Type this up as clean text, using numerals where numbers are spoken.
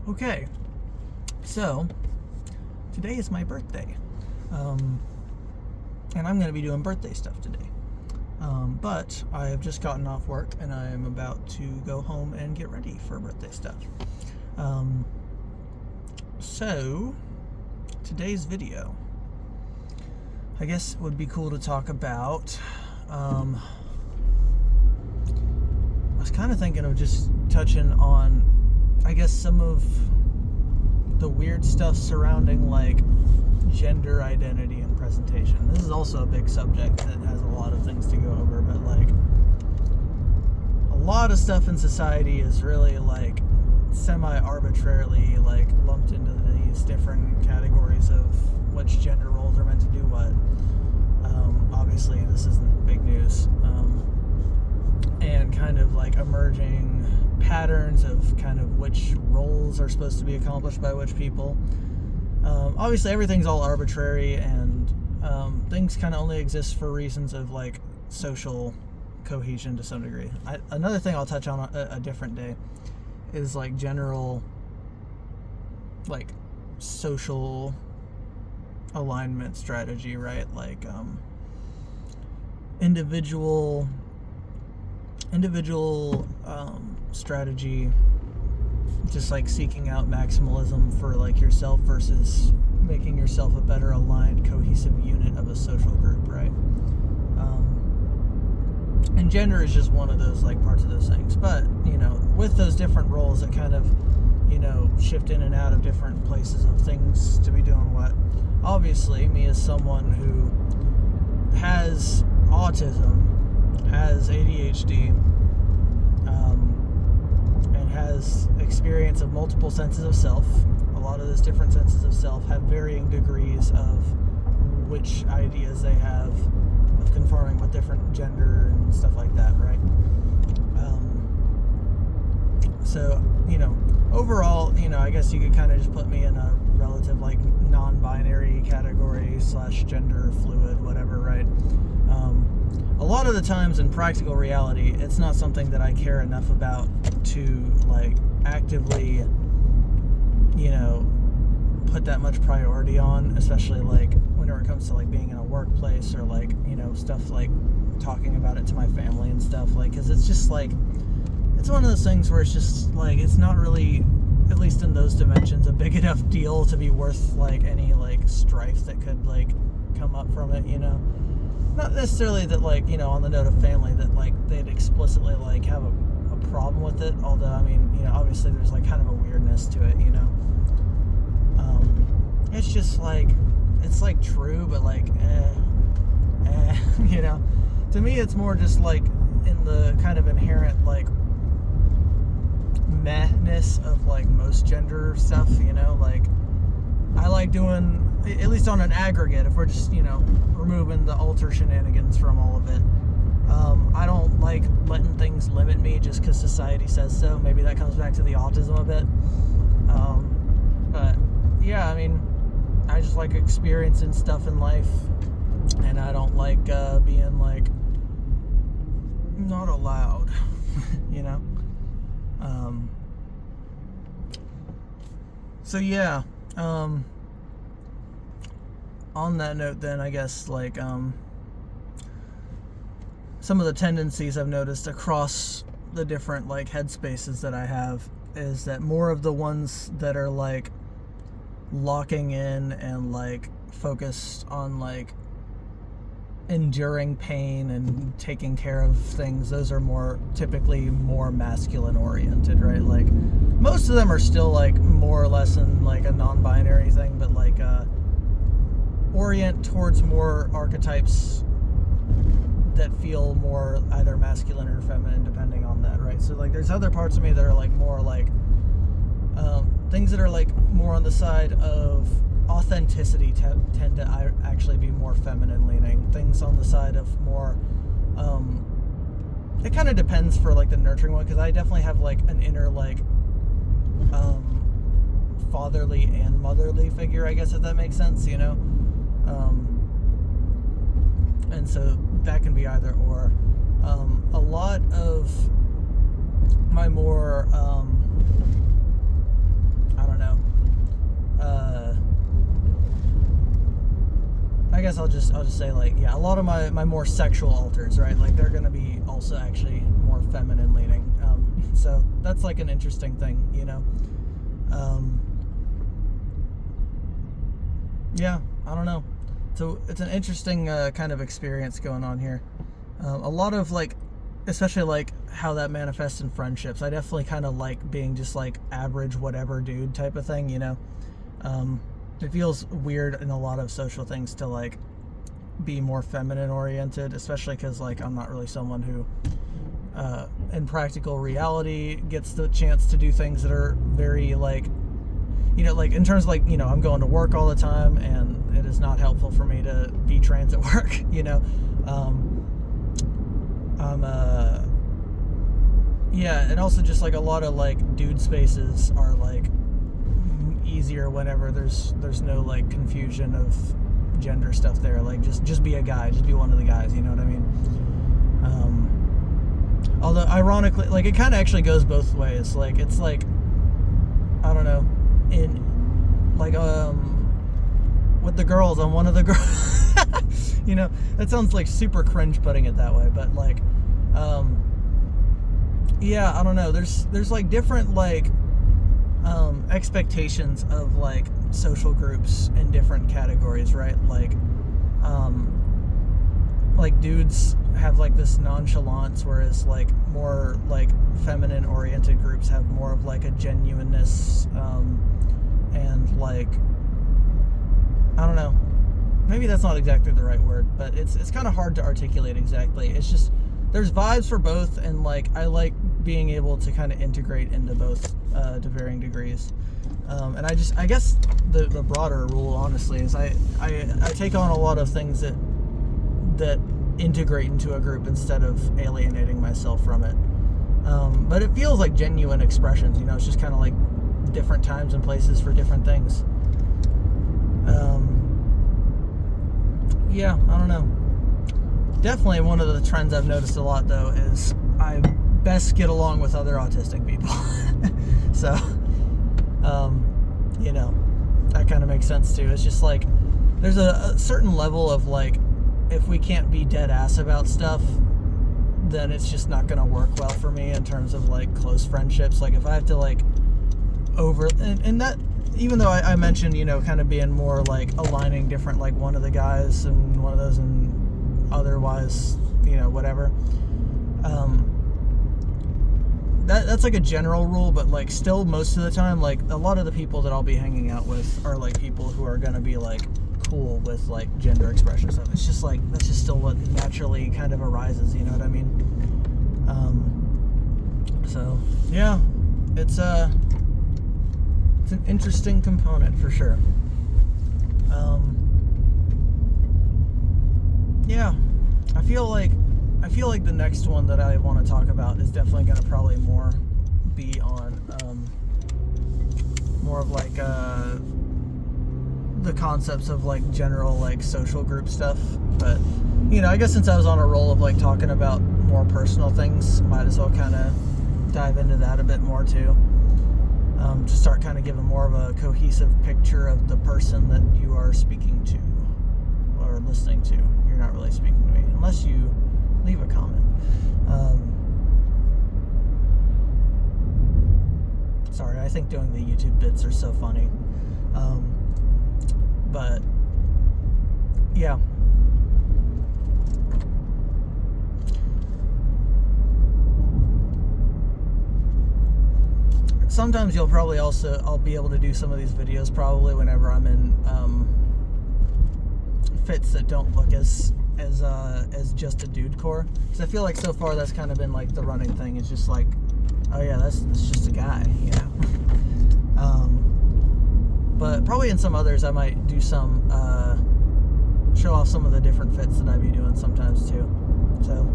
Okay, so today is my birthday, and I'm going to be doing birthday stuff today. But I have just gotten off work and I am about to go home and get ready for birthday stuff. So today's video, I guess it would be cool to talk about. I was kind of thinking of just touching on, I guess, some of the weird stuff surrounding like gender identity and presentation. This is also a big subject that has a lot of things to go over, but like a lot of stuff in society is really like semi-arbitrarily like lumped into these different categories of which gender roles are meant to do what. Obviously this isn't big news, and kind of like emerging patterns of kind of which roles are supposed to be accomplished by which people. Obviously everything's all arbitrary, and things kind of only exist for reasons of like social cohesion to some degree. Another thing I'll touch on a different day is like general like social alignment strategy, right? Like individual strategy, just like seeking out maximalism for like yourself versus making yourself a better aligned, cohesive unit of a social group, right? And gender is just one of those like parts of those things. But you know, with those different roles that kind of, you know, shift in and out of different places of things to be doing what. Obviously, me as someone who has autism, has ADHD, and has experience of multiple senses of self. A lot of those different senses of self have varying degrees of which ideas they have of conforming with different gender and stuff like that, right? So, you know, overall, you know, I guess you could kind of just put me in a relative like non-binary category / gender fluid, whatever, right? A lot of the times in practical reality, it's not something that I care enough about to like actively, you know, put that much priority on, especially like whenever it comes to like being in a workplace or like, you know, stuff like talking about it to my family and stuff, like, because it's just like, it's one of those things where it's just like, it's not really, at least in those dimensions, a big enough deal to be worth like any like strife that could like come up from it, you know? Not necessarily that like, you know, on the note of family that like they'd explicitly like have a problem with it, although I mean, you know, obviously there's like kind of a weirdness to it, you know? It's just like, it's like true, but like you know, to me it's more just like in the kind of inherent like mehness of like most gender stuff, you know? Like I like doing, at least on an aggregate, if we're just, you know, removing the alter shenanigans from all of it, I don't like letting things limit me just because society says so. Maybe that comes back to the autism a bit. But yeah, I mean, I just like experiencing stuff in life, and I don't like being like not allowed, you know? So yeah, on that note then, I guess like some of the tendencies I've noticed across the different like headspaces that I have is that more of the ones that are like locking in and like focused on like enduring pain and taking care of things, those are more typically more masculine oriented, right? Like most of them are still like more or less in like a non-binary thing, but like orient towards more archetypes that feel more either masculine or feminine depending on that, right? So like there's other parts of me that are like more like things that are like more on the side of authenticity tend to actually be more feminine leaning. Things on the side of more it kind of depends for like the nurturing one, because I definitely have like an inner like fatherly and motherly figure, I guess, if that makes sense, you know? And so that can be either or. A lot of my more guess I'll just say, like, yeah, a lot of my more sexual alters, right? Like, they're gonna be also actually more feminine leaning. So that's like an interesting thing, you know. Yeah, I don't know. So it's an interesting kind of experience going on here. A lot of, like, especially like how that manifests in friendships. I definitely kind of like being just like average whatever dude type of thing, you know. It feels weird in a lot of social things to like be more feminine oriented, especially because like I'm not really someone who in practical reality gets the chance to do things that are very like, you know, like in terms of like, you know, I'm going to work all the time and it is not helpful for me to be trans at work, you know. Yeah, and also just like a lot of like dude spaces are like easier whenever there's no like confusion of gender stuff there. Like just be a guy, just be one of the guys, you know what I mean? Although ironically, like it kind of actually goes both ways. Like it's like, I don't know, in like with the girls, on one of the girls, you know, that sounds like super cringe putting it that way, but like yeah, I don't know, there's like different like expectations of like social groups in different categories, right? Like dudes have like this nonchalance, whereas like more like feminine oriented groups have more of like a genuineness, and like, I don't know, maybe that's not exactly the right word, but it's kind of hard to articulate exactly. It's just there's vibes for both, and like I like being able to kind of integrate into both to varying degrees. And I guess the broader rule, honestly, is I take on a lot of things that integrate into a group instead of alienating myself from it. But it feels like genuine expressions, you know. It's just kind of like different times and places for different things. Yeah, I don't know. Definitely one of the trends I've noticed a lot, though, is I best get along with other autistic people. So, you know, that kind of makes sense too. It's just like there's a certain level of like, if we can't be dead ass about stuff, then it's just not going to work well for me in terms of like close friendships. Like if I have to like and that, even though I mentioned, you know, kind of being more like aligning different, like one of the guys and one of those and otherwise, you know, whatever. That's like a general rule, but like still most of the time, like a lot of the people that I'll be hanging out with are like people who are gonna be like cool with like gender expression stuff. It's just like, that's just still what naturally kind of arises, you know what I mean? So yeah, it's an interesting component for sure. Yeah, I feel like the next one that I want to talk about is definitely going to probably more be on more of like the concepts of like general like social group stuff. But you know, I guess since I was on a roll of like talking about more personal things, might as well kind of dive into that a bit more too, to start kind of giving more of a cohesive picture of the person that you are speaking to or listening to. You're not really speaking to me unless you leave a comment. Sorry, I think doing the YouTube bits are so funny. But yeah. Sometimes I'll be able to do some of these videos probably whenever I'm in fits that don't look as just a dude core, because I feel like so far that's kind of been like the running thing. It's just like, oh yeah, that's just a guy, you know. But probably in some others I might do some show off some of the different fits that I be doing sometimes too. So